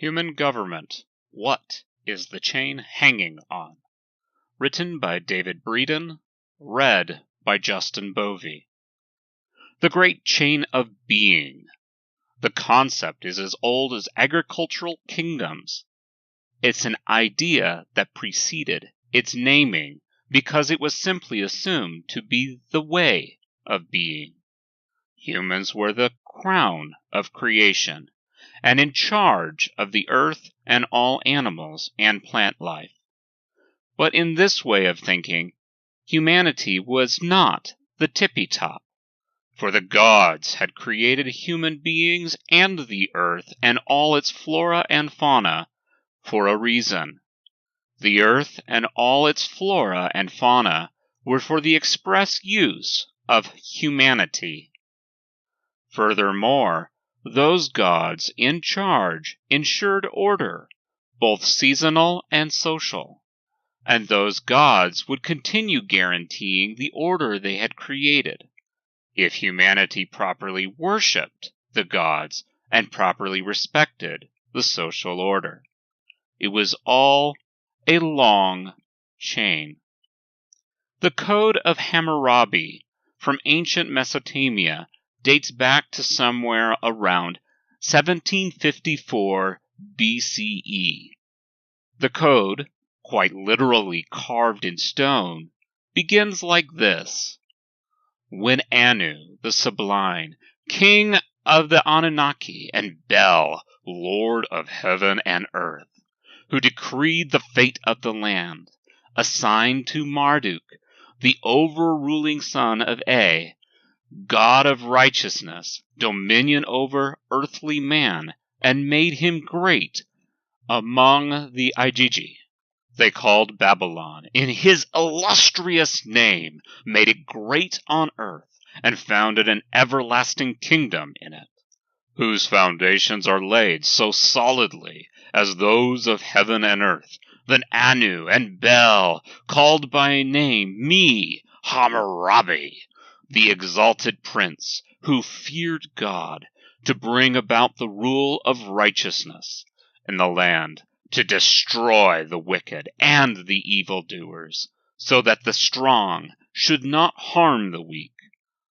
Human Government, What is the Chain Hanging On? Written by David Breeden, read by Justin Bovee. The Great Chain of Being. The concept is as old as agricultural kingdoms. It's an idea that preceded its naming because it was simply assumed to be the way of being. Humans were the crown of creation, and in charge of the earth and all animals and plant life. But in this way of thinking, humanity was not the tippy top, for the gods had created human beings and the earth and all its flora and fauna for a reason. The earth and all its flora and fauna were for the express use of humanity. Furthermore, those gods in charge ensured order, both seasonal and social, and those gods would continue guaranteeing the order they had created, if humanity properly worshipped the gods and properly respected the social order. It was all a long chain. The Code of Hammurabi from ancient Mesopotamia dates back to somewhere around 1754 BCE. The code, quite literally carved in stone, begins like this. When Anu, the Sublime, king of the Anunnaki, and Bel, lord of heaven and earth, who decreed the fate of the land, assigned to Marduk, the overruling son of Ea, God of righteousness, dominion over earthly man, and made him great among the Igigi. They called Babylon, in his illustrious name, made it great on earth, and founded an everlasting kingdom in it, whose foundations are laid so solidly as those of heaven and earth. Then Anu and Bel called by name me, Hammurabi, the exalted prince, who feared God, to bring about the rule of righteousness in the land, to destroy the wicked and the evildoers, so that the strong should not harm the weak,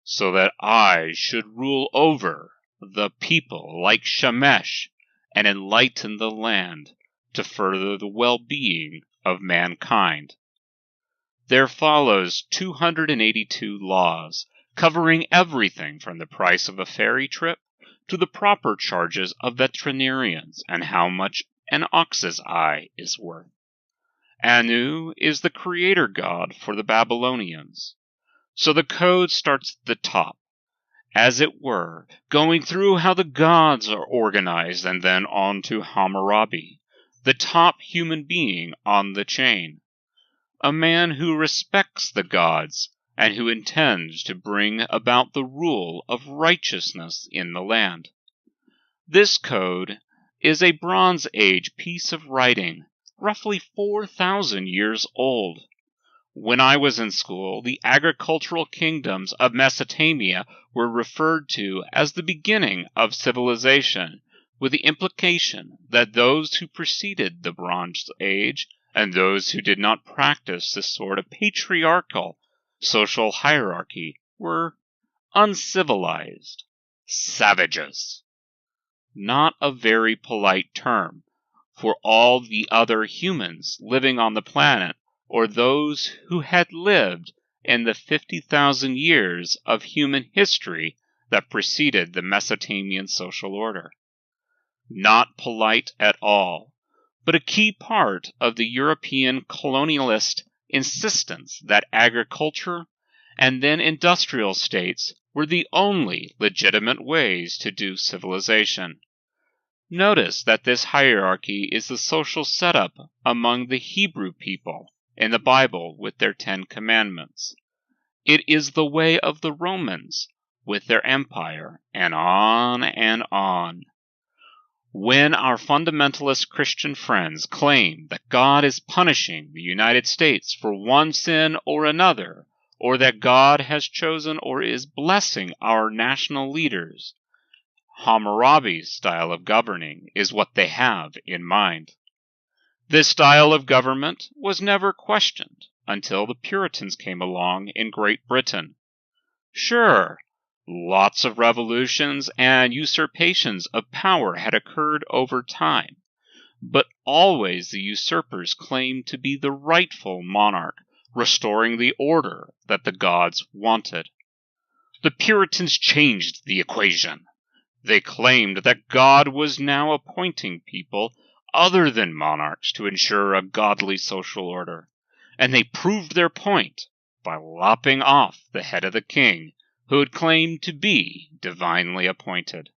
so that I should rule over the people like Shemesh, and enlighten the land to further the well-being of mankind. There follows 282 laws, covering everything from the price of a ferry trip to the proper charges of veterinarians and how much an ox's eye is worth. Anu is the creator god for the Babylonians. So the code starts at the top, as it were, going through how the gods are organized and then on to Hammurabi, the top human being on the chain. A man who respects the gods and who intends to bring about the rule of righteousness in the land. This code is a Bronze Age piece of writing, roughly 4,000 years old. When I was in school, the agricultural kingdoms of Mesopotamia were referred to as the beginning of civilization, with the implication that those who preceded the Bronze Age and those who did not practice this sort of patriarchal social hierarchy were uncivilized savages. Not a very polite term for all the other humans living on the planet, or those who had lived in the 50,000 years of human history that preceded the Mesopotamian social order. Not polite at all, but a key part of the European colonialist insistence that agriculture and then industrial states were the only legitimate ways to do civilization. Notice that this hierarchy is the social setup among the Hebrew people in the Bible with their 10 Commandments. It is the way of the Romans with their empire, and on and on. When our fundamentalist Christian friends claim that God is punishing the United States for one sin or another, or that God has chosen or is blessing our national leaders, Hammurabi's style of governing is what they have in mind. This style of government was never questioned until the Puritans came along in Great Britain. Sure, lots of revolutions and usurpations of power had occurred over time, but always the usurpers claimed to be the rightful monarch, restoring the order that the gods wanted. The Puritans changed the equation. They claimed that God was now appointing people other than monarchs to ensure a godly social order, and they proved their point by lopping off the head of the king who had claimed to be divinely appointed.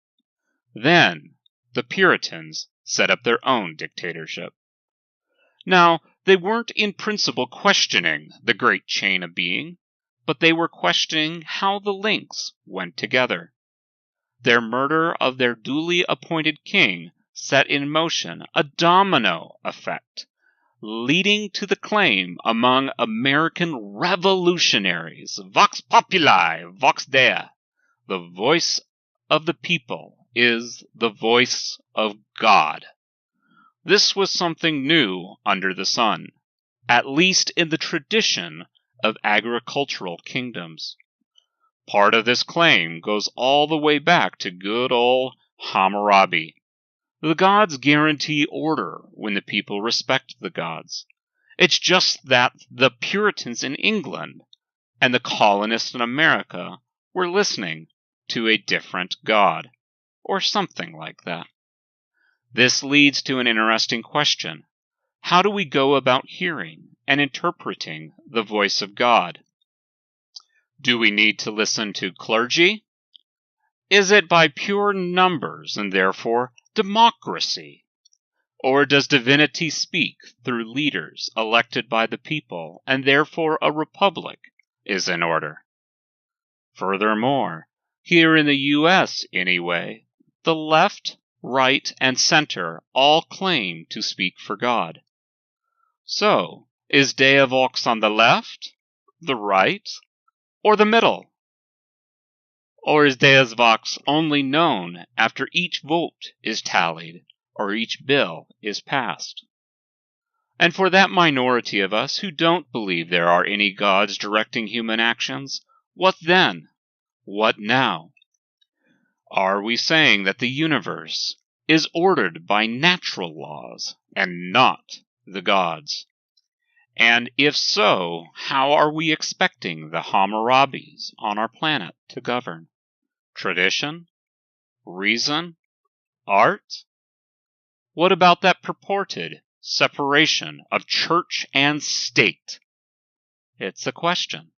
Then the Puritans set up their own dictatorship. Now, they weren't in principle questioning the great chain of being, but they were questioning how the links went together. Their murder of their duly appointed king set in motion a domino effect, leading to the claim among American revolutionaries, vox populi, vox dei, the voice of the people is the voice of God. This was something new under the sun, at least in the tradition of agricultural kingdoms. Part of this claim goes all the way back to good old Hammurabi. The gods guarantee order when the people respect the gods. It's just that the Puritans in England and the colonists in America were listening to a different god, or something like that. This leads to an interesting question. How do we go about hearing and interpreting the voice of God? Do we need to listen to clergy? Is it by pure numbers and therefore democracy? Or does divinity speak through leaders elected by the people and therefore a republic is in order? Furthermore, here in the U.S. anyway, the left, right, and center all claim to speak for God. So, is Dea Vox on the left, the right, or the middle? Or is Deus Vox only known after each vote is tallied or each bill is passed? And for that minority of us who don't believe there are any gods directing human actions, what then? What now? Are we saying that the universe is ordered by natural laws and not the gods? And if so, how are we expecting the Hammurabis on our planet to govern? Tradition? Reason? Art? What about that purported separation of church and state? It's a question.